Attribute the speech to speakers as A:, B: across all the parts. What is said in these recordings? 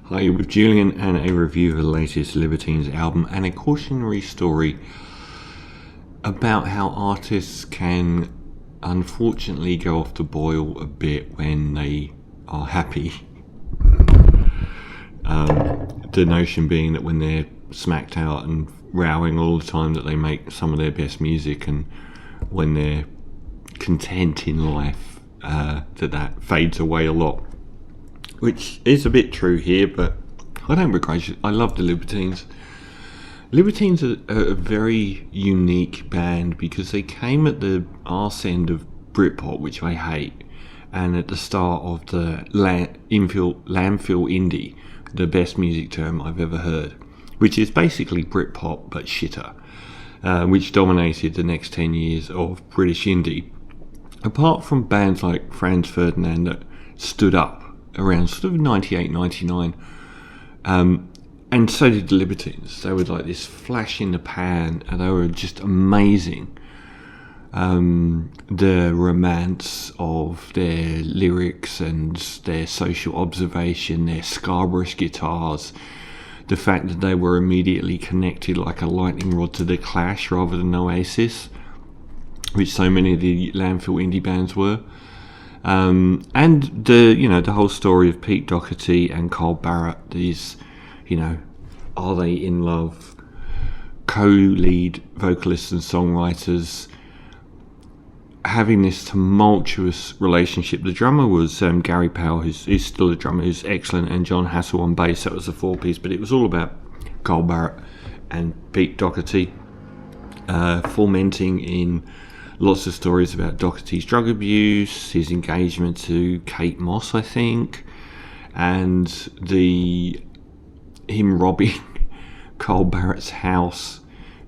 A: Hi, you're with Julian and a review of the latest Libertines album and a cautionary story about how artists can unfortunately go off the boil a bit when they are happy. The notion being that when they're smacked out and rowing all the time that they make some of their best music, and when they're content in life, that fades away a lot. Which is a bit true here, but I don't begrudge it. I love the Libertines. Libertines are a very unique band because they came at the arse end of Britpop, which I hate, and at the start of the landfill indie, the best music term I've ever heard, which is basically Britpop but shitter, which dominated the next 10 years of British indie. Apart from bands like Franz Ferdinand that stood up around sort of 98, 99, and so did the Libertines. They were like this flash in the pan, and they were just amazing. The romance of their lyrics and their social observation, their Scarborough guitars, the fact that they were immediately connected like a lightning rod to the Clash rather than Oasis, which so many of the landfill indie bands were. And the whole story of Pete Doherty and Carl Barrett, these, are they in love, co-lead vocalists and songwriters, having this tumultuous relationship. The drummer was Gary Powell, who's still a drummer, who's excellent, and John Hassel on bass. That was a four-piece, but it was all about Carl Barrett and Pete Doherty, fomenting in lots of stories about Doherty's drug abuse, his engagement to Kate Moss, I think, and him robbing Carl Barrett's house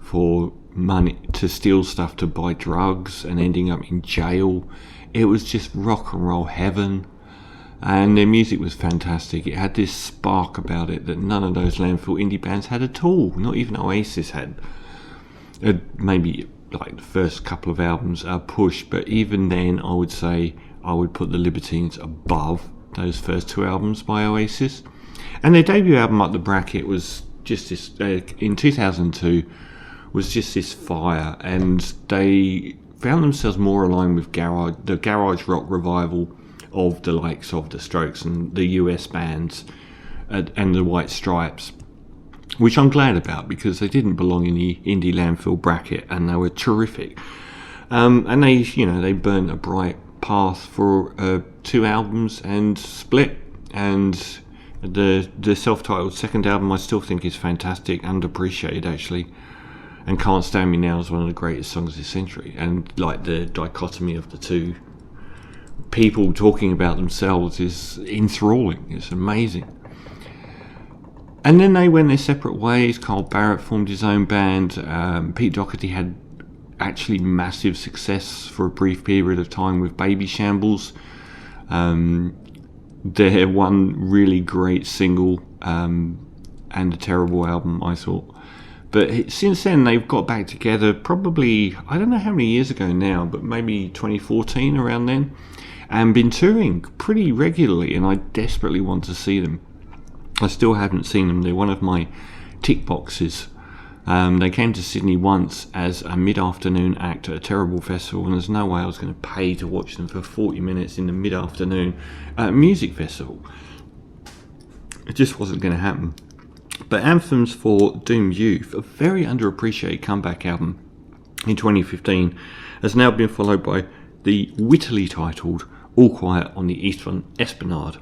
A: for money to steal stuff to buy drugs and ending up in jail. It was just rock and roll heaven, and their music was fantastic. It had this spark about it that none of those landfill indie bands had at all. Not even Oasis had. Maybe like the first couple of albums are Push, but even then I would say I would put the Libertines above those first two albums by Oasis. And their debut album, Up the Bracket, was just this in 2002, was just this fire, and they found themselves more aligned with the garage rock revival of the likes of the Strokes and the US bands and the White Stripes, which I'm glad about because they didn't belong in the indie landfill bracket, and they were terrific. And they burnt a bright path for 2 albums and split. And the self-titled second album I still think is fantastic, underappreciated actually, and Can't Stand Me Now is one of the greatest songs of the century. And like the dichotomy of the two people talking about themselves is enthralling. It's amazing. And then they went their separate ways. Carl Barrett formed his own band. Pete Doherty had actually massive success for a brief period of time with Baby Shambles. Their one really great single and a terrible album, I thought. But since then, they've got back together probably, I don't know how many years ago now, but maybe 2014, around then, and been touring pretty regularly, and I desperately want to see them. I still haven't seen them. They're one of my tick boxes. They came to Sydney once as a mid-afternoon act at a terrible festival, and there's no way I was going to pay to watch them for 40 minutes in the mid-afternoon at a music festival. It just wasn't going to happen. But Anthems for Doomed Youth, a very underappreciated comeback album in 2015, has now been followed by the wittily titled All Quiet on the Esplanade.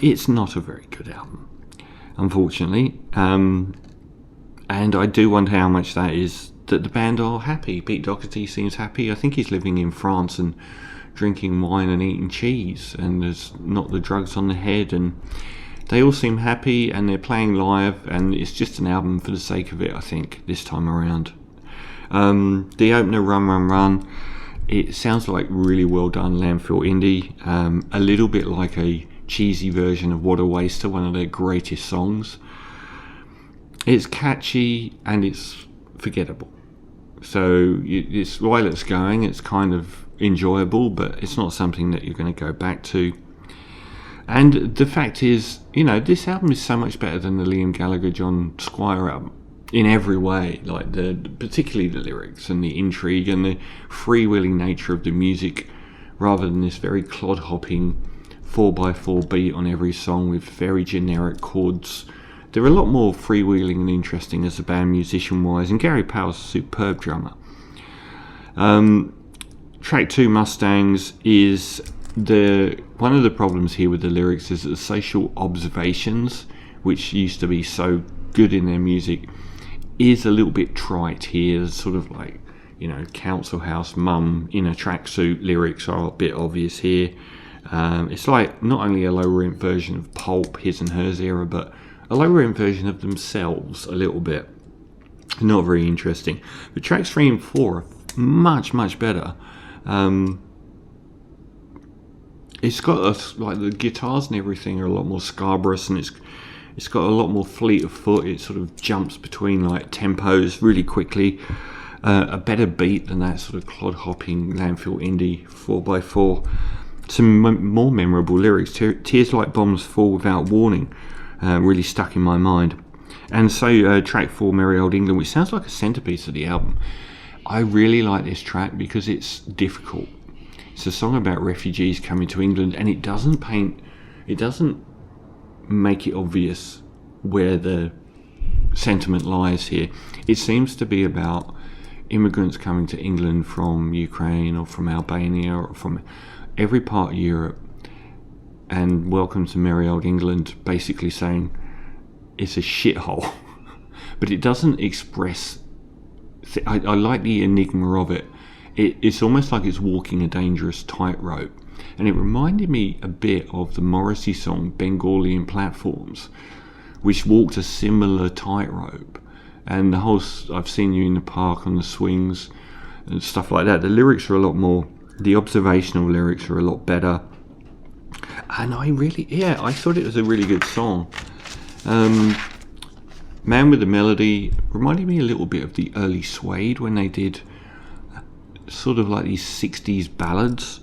A: It's not a very good album, unfortunately, and I do wonder how much that is that the band are happy. Pete Doherty seems happy. I think he's living in France and drinking wine and eating cheese, and there's not the drugs on the head, and they all seem happy, and they're playing live, and it's just an album for the sake of it, I think, this time around. The opener, Run Run Run, it sounds like really well done landfill indie, a little bit like a cheesy version of What a Waster, one of their greatest songs. It's catchy and it's forgettable. So it's while it's going, it's kind of enjoyable, but it's not something that you're going to go back to. And the fact is, this album is so much better than the Liam Gallagher, John Squire album in every way. Like particularly the lyrics and the intrigue and the freewheeling nature of the music, rather than this very clod-hopping 4x4 beat on every song with very generic chords. They're a lot more freewheeling and interesting as a band musician-wise, and Gary Powell's a superb drummer. Track 2, Mustangs, is one of the problems here with the lyrics is that the social observations, which used to be so good in their music, is a little bit trite here. Sort of like, council house mum in a tracksuit lyrics are a bit obvious here. It's like not only a low-rent version of Pulp, his and hers era, but a low-rent version of themselves a little bit. Not very interesting. But tracks 3 and 4 are much, much better. It's got the guitars and everything are a lot more scarbrous, and it's got a lot more fleet of foot. It sort of jumps between like tempos really quickly. A better beat than that sort of clod-hopping landfill indie 4x4. Some more memorable lyrics. Tears like bombs fall without warning. Really stuck in my mind. And so track 4, Merry Old England, which sounds like a centerpiece of the album. I really like this track because it's difficult. It's a song about refugees coming to England, and it doesn't make it obvious where the sentiment lies here. It seems to be about immigrants coming to England from Ukraine or from Albania or from every part of Europe, and welcome to merry old England, basically saying it's a shithole. But it doesn't express... I like the enigma of it. It's almost like it's walking a dangerous tightrope. And it reminded me a bit of the Morrissey song Bengalian Platforms, which walked a similar tightrope. And the whole I've seen you in the park on the swings and stuff like that. The lyrics are a lot more... The observational lyrics are a lot better. And I thought it was a really good song. Man with the Melody reminded me a little bit of the early Suede when they did sort of like these 60s ballads,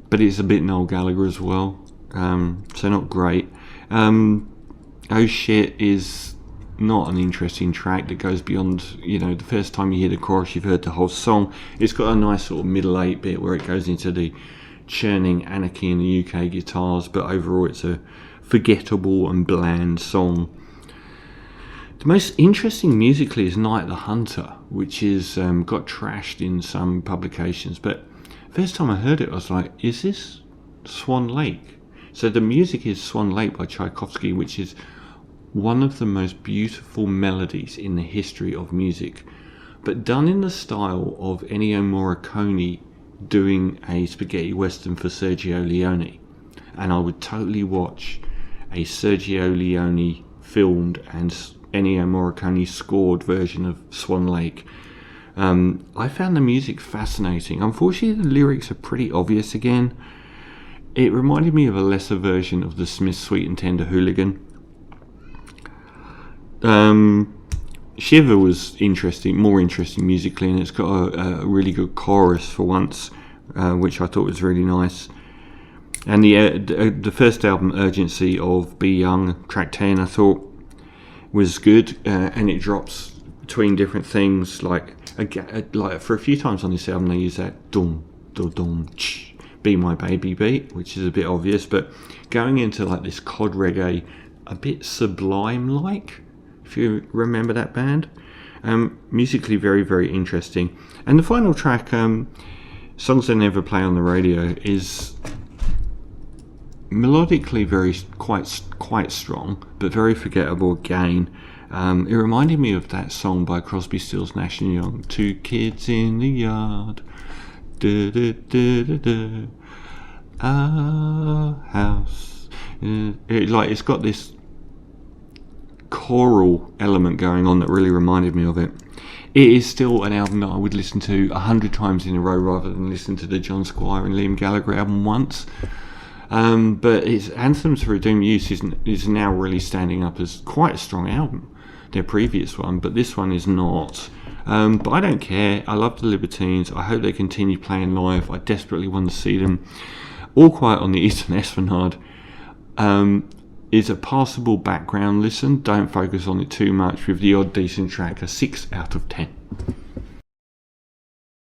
A: but it's a bit Noel Gallagher as well, so not great. Oh Shit is not an interesting track that goes beyond, the first time you hear the chorus you've heard the whole song. It's got a nice sort of middle 8 bit where it goes into the churning anarchy in the UK guitars, but overall it's a forgettable and bland song. The most interesting musically is Night the Hunter, which is got trashed in some publications, but first time I heard it I was like, is this Swan Lake? So the music is Swan Lake by Tchaikovsky, which is one of the most beautiful melodies in the history of music, but done in the style of Ennio Morricone doing a spaghetti western for Sergio Leone. And I would totally watch a Sergio Leone filmed and Ennio Morricone scored version of Swan Lake. I found the music fascinating. Unfortunately, the lyrics are pretty obvious again. It reminded me of a lesser version of the Smiths' Sweet and Tender Hooligan. Shiver was more interesting musically, and it's got a really good chorus for once, which I thought was really nice. And the first album, Urgency of Be Young, track 10, I thought was good, and it drops between different things, like for a few times on this album they use that dum dum dum Be My Baby beat, which is a bit obvious, but going into like this cod reggae, a bit Sublime like, if you remember that band. Musically very, very interesting. And the final track, Songs They Never Play on the Radio, is melodically quite strong, but very forgettable again. It reminded me of that song by Crosby, Stills, Nash and Young, Two Kids in the Yard, da, da, da, da, da. Our house. It's got this choral element going on that really reminded me of it. It is still an album that I would listen to 100 times in a row rather than listen to the John Squire and Liam Gallagher album once. But its Anthems for a Doomed Youth is now really standing up as quite a strong album. Their previous one, but this one is not. But I don't care. I love the Libertines. I hope they continue playing live. I desperatally want to see them. All Quiet on the Eastern Esplanade. Is a passable background listen. Don't focus on it too much. With the odd decent track, a 6 out of 10.